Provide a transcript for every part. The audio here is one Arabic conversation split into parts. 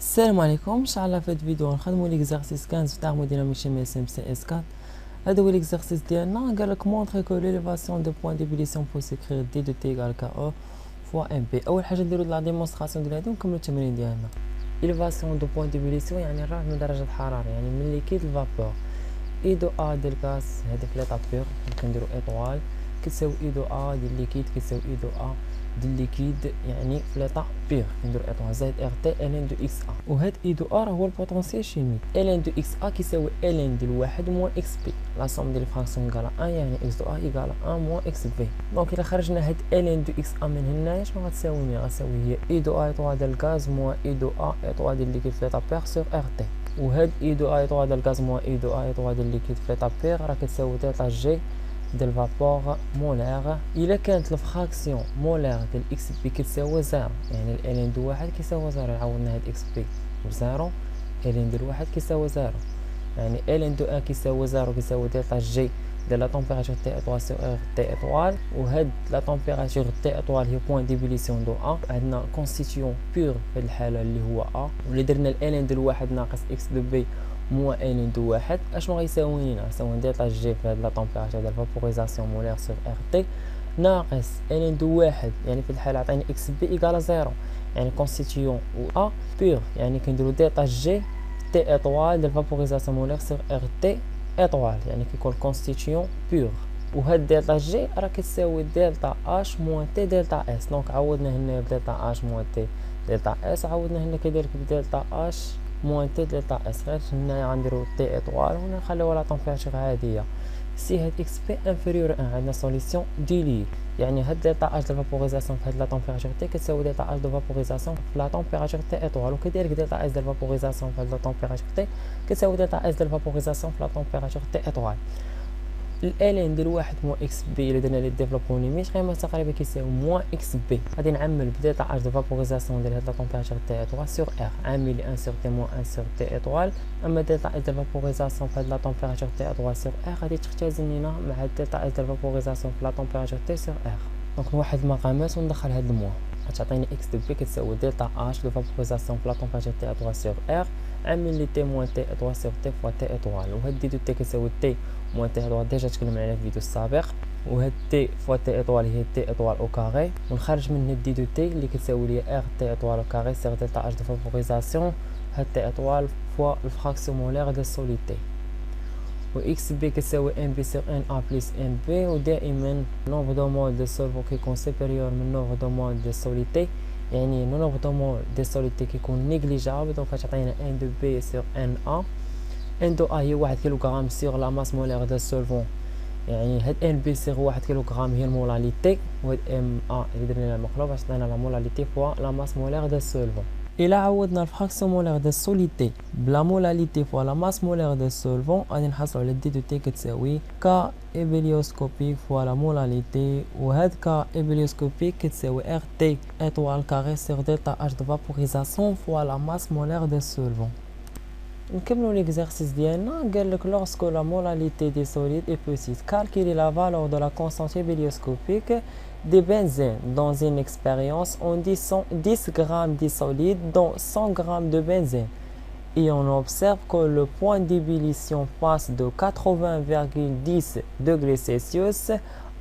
السلام عليكم. ان شاء الله في هذا الفيديو غنخدموا ليكزارسيس 15 تاع موديناميك ام اس ام سي اس 4. هذا هو ليكزارسيس ديالنا. قال لك مونطري كو ليليفاسيون دو بوين ديبيليسيون بو سيكرير دي دو تي ايكال كا او فوا ام بي. اول حاجه نديرو لا ديمونستراسيون ديال هادو ونكملوا التمرين ديالنا. ليليفاسيون دو بوين ديبيليسيون يعني الرفع من درجه الحراره، يعني من ليكيد الفابور. اي دو ا ديال الغاز هذا في ليطا بيغ كنديرو ايطوال كتساوي اي دو ا ديال ليكيد كتساوي اي دو ا ديال ليكيد، يعني في ليطا بيغ كنديرو ايطوال زائد ار تي ال ان دو اكس ا. وهاد اي دو ا راه هو البوتونسيال شيميك. ال ان دو اكس ا كيساوي ال ان ديال واحد موان اكس بي. لا سوم ديال الفراكسيون ايكالا 1، يعني اكس دو ا ايكالا 1 موان اكس بي. دونك الا خرجنا هاد ال ان دو اكس ا من هنايا شنو غتساوي؟ غتساوي هي اي دو ا ايطوال ديال الغاز موان اي دو ا ايطوال ديال ليكيد في ليطا بيغ سور ار تي. وهاد اي دو ا ايطوال ديال الغاز موان اي دو ا ايطوال ديال ليكيد في ليطا بيغ راه كتساوي دلتا جي ديال فابور مولار. الا كانت الفراكسيون مولار ديال اكس بي كتساوي زيرو، يعني ال ان دو واحد كيساوي زيرو، عوضنا هاد اكس بي بزيرو، ال ان ديال واحد كيساوي زيرو، يعني ال ان دو ان كيساوي زيرو كيساوي دلتا جي ديال لا طومبيراتور تي ايطوال سور ار تي ايطوال. وهاد لا طومبيراتور تي ايطوال هي بوين ديبيليسيون دو ا. عندنا كونستيتيون بيغ في الحاله اللي هو ا، ولا درنا ال ان ديال واحد ناقص اكس دو بي موان ال ان دو واحد اشنو غيساوي لنا؟ غيساوي دلتا جي في هاد لا طومبيراتور ديال فابوريزاسيون مولير سور ار تي ناقص ال ان دو واحد، يعني في الحاله عطيني اكس بي ايكالا زيرو، يعني كونستيتيون و ا بيغ، يعني كنديرو دلتا جي تي ايطوال ديال فابوريزاسيون مولير سور ار تي ايطوال، يعني كيكون كونستيتيون بيغ. وهاد دلتا جي راه كتساوي دلتا اش موان تي دلتا اس. دونك عوضنا هنا بدلتا اش موان تي دلتا اس، عوضنا هنا كذلك بدلتا اش موان تي دلتا اس. غير هنايا غنديرو تي ايطوال وهنا نخليو لا طومبيراتور عاديه. سي هاد اكس بي انفيريور 1 عندنا سوليسيون ديلي، يعني هاد دلتا اش دو فابوريزاسيون في هاد لا طومبيراتور تي كتساوي دلتا اش دو فابوريزاسيون في لا طومبيراتور تي ايطوال، وكذلك دلتا اس ديال فابوريزاسيون في هاد لا طومبيراتور تي كتساوي دلتا اس ديال فابوريزاسيون في لا طومبيراتور تي ايطوال. ال ان ديال واحد موان اكس بي الا درنا لي ديفلوبمون ليميت غيما تقريبا كيساوي موان اكس بي. غادي نعمل بدلتا اش دو فابوريزاسيون ديال هاد لا طومبيراتور تي ايطوال سور ار، عامل 1 سور تي موان 1 سور تي ايطوال. اما دلتا اس ديال فابوريزاسيون في هاد لا طومبيراتور تي ايطوال سور ار غادي تختزل لينا مع دلتا اس ديال فابوريزاسيون في لا طومبيراتور تي سور ار. دونك نوحد المقامات وندخل هاد الموان، غتعطيني اكس دو بي كتساوي دلتا اش دو فابوريزاسيون في لا طومبيراتور تي ايطوال سور ار عامل لي تي موان تي ايطوال سور تي فوا تي ايطوال. وهاد دي دو تي كتساوي تي موان تي ايطوال ديجا تكلمنا عليها في الفيديو السابق، وهاد تي فوا تي ايطوال هي تي ايطوال او كاري، ونخرج من هاد دي دو تي اللي كتساوي لي ار تي ايطوال او كاري سيغ دلتا اش دو فابوريزاسيون هاد تي ايطوال فوا الفراكسيون مولير ديال سوليتي. و اكس بي كتساوي ام بي سيغ ان ا بلس ام بي، ودائما نومبر دو مول دو سولفو كيكون سوبيريور من نومبر دو مول دو سوليتي، يعني نومبر دو مول دو سوليتي كيكون نيغليجابل. دونك غتعطينا ان دو بي سيغ ان ا. ان دو ا هي 1 كيلوغرام سيغ لا ماس مولير دو سولفون، يعني هاد ان بي سيغ 1 كيلوغرام هي المولاليتي، وهاد ام ا اللي درنا لها مقلوب باش عطينا لا مولاليتي فوا لا ماس مولير دو سولفون. إلا عوضنا الفراكسيون مولير دو سوليتي بلا مولاليتي فوا لا ماس مولير دو سولفون غادي نحصلو على دي دو تي كتساوي كا إبليوسكوبيك فوا لا مولاليتي، وهاد كا إبليوسكوبيك كتساوي ار تي ايطوال كاري سيغ دلتا اش دو فابوريزاسيون فوا لا ماس مولير دو سولفون. نكملو ليكزارسيس ديالنا. قالك lorsque la molalité des solides est petite, calculer la valeur de la constante hélioscopique des benzènes. Dans une expérience, on dit 10 grammes de solide dont 100 grammes de benzène, et on observe que le point d'ébullition passe de 80,10 degrés Celsius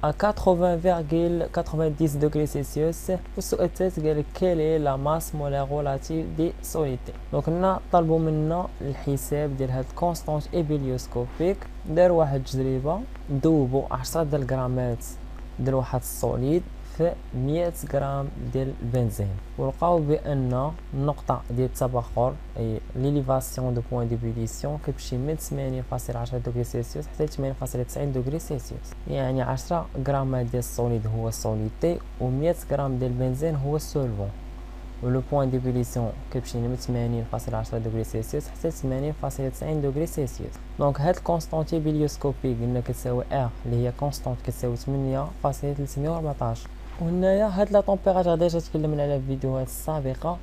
à 80,90 degrés Celsius. والسؤال الثالث قال quelle est la masse molaire relative des solides. دونك هنا طلبوا منا الحساب ديال هاد الكونستانت ايبيليوسكوبيك. دار واحد التجربه، ذوبوا 10 ديال الغرامات ديال واحد السوليد في 100 غرام ديال البنزين، ولقاو بان النقطه ديال التبخر اي ليليفاسيون دو بوين ديبيليسيون كتمشي من 8.10 دوغري سلسيوس حتى 8.90 دوغري سلسيوس، يعني 10 غرامات ديال السوليد هو السوليتي و100 غرام ديال البنزين هو السولفون. ولو بوين ديبيليسيون كتمشي من 8.10 دوغري سلسيوس حتى 8.90 دوغري سلسيوس. دونك هاد الكونستانت بيليوسكوبيك قلنا كتساوي ار اللي هي كونستانت كتساوي 8.314. وهنايا هاد لا طومبيراتور ديجا تكلمنا عليها في الفيديوهات السابقه.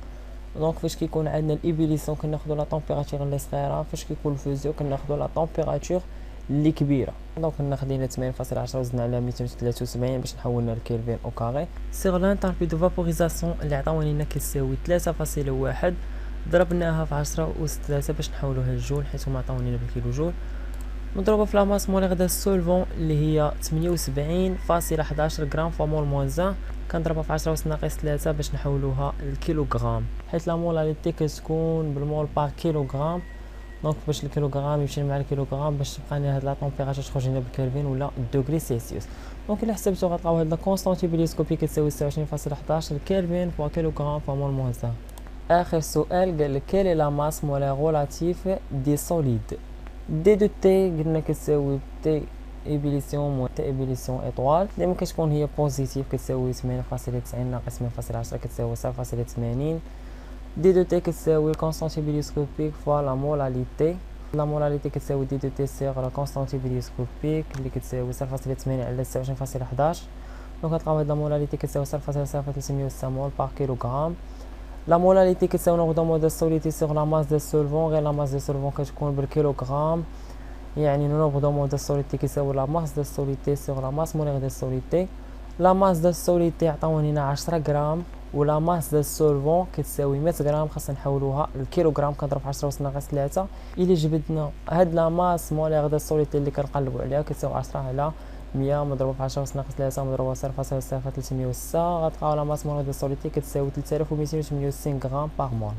دونك فاش كيكون عندنا الابيليسيون كناخذوا لا طومبيراتور اللي صغيره، فاش كيكون الفوزيو كناخذوا لا طومبيراتور اللي كبيره. دونك كنا خدينا 8.10 وزدنا على 273 باش نحولنا لكيلفين او كاري. سيغ لانتالبي دو فابوريزاسيون اللي عطاونا لنا كتساوي 3.1 ضربناها في 10 أس 3 باش نحولوها للجول، حيت هما عطاونينا بالكيلو جول. مضروبة في لا ماس موليغ دو سولفون اللي هي 78.11 غرام فوا مول موان 1. كنضربها في 10 أس 3 باش نحولوها للكيلو غرام، حيت لا مولاريتي كتكون بالمول بار كيلو غرام. دونك باش الكيلو غرام يمشي مع الكيلو غرام باش تبقى لنا هاد لا طومبيراتور تخرج لنا بالكلفين ولا دوغري سيلسيوس. دونك الا حسبتو غتلقاو هاد لا كونستانتي بليسكوبي كتساوي 26.11 كلفين فوا كيلو غرام فوا مول موان 1. اخر سؤال قال لك كيل لا ماس مولار ريلاتيف دي سوليد. دي دو تي قلنا كتساوي تي ايبيليسيون موان تي ايبيليسيون ايطوال، ديما كتكون هي بوزيتيف كتساوي 8.90 ناقص 8.10 كتساوي 0.80. دي دو تي كتساوي الكونستانتي بليسكوبيك فوا لا مولاليتي. لا مولاليتي كتساوي دي دو تي سيغ لا كونستانتي بليسكوبيك اللي كتساوي 0.80 على 26.11. دونك غتلقاو هاد لا مولاليتي كتساوي 0.0306 مول بار كيلو غرام. لا مولاليتي كتساوي نوغ مود دو سوليتي سيغ لا ماس دو سولفون، غير لا ماس دو سولفون كتكون بالكيلو غرام، يعني نوغ دو مود دو سوليتي كيساوي لا ماس دو سوليتي سيغ لا ماس موليغ دو سوليتي. لا ماس دو سوليتي عطاوني لنا 10 غرام، ولا ماس دو سولفون كتساوي 100 غرام، خاصنا نحولوها للكيلو غرام. كنضرب في 10 أس 3. الى جبدنا هاد لا ماس موليغ دو سوليتي اللي كنقلبوا عليها كتساوي 10 على 100 مضروبه في 10 أس 3 مضروبه في 0.0306، غتلقاو لا ماس موليغ دو سوليتي كتساوي 3268 غرام باغ مول.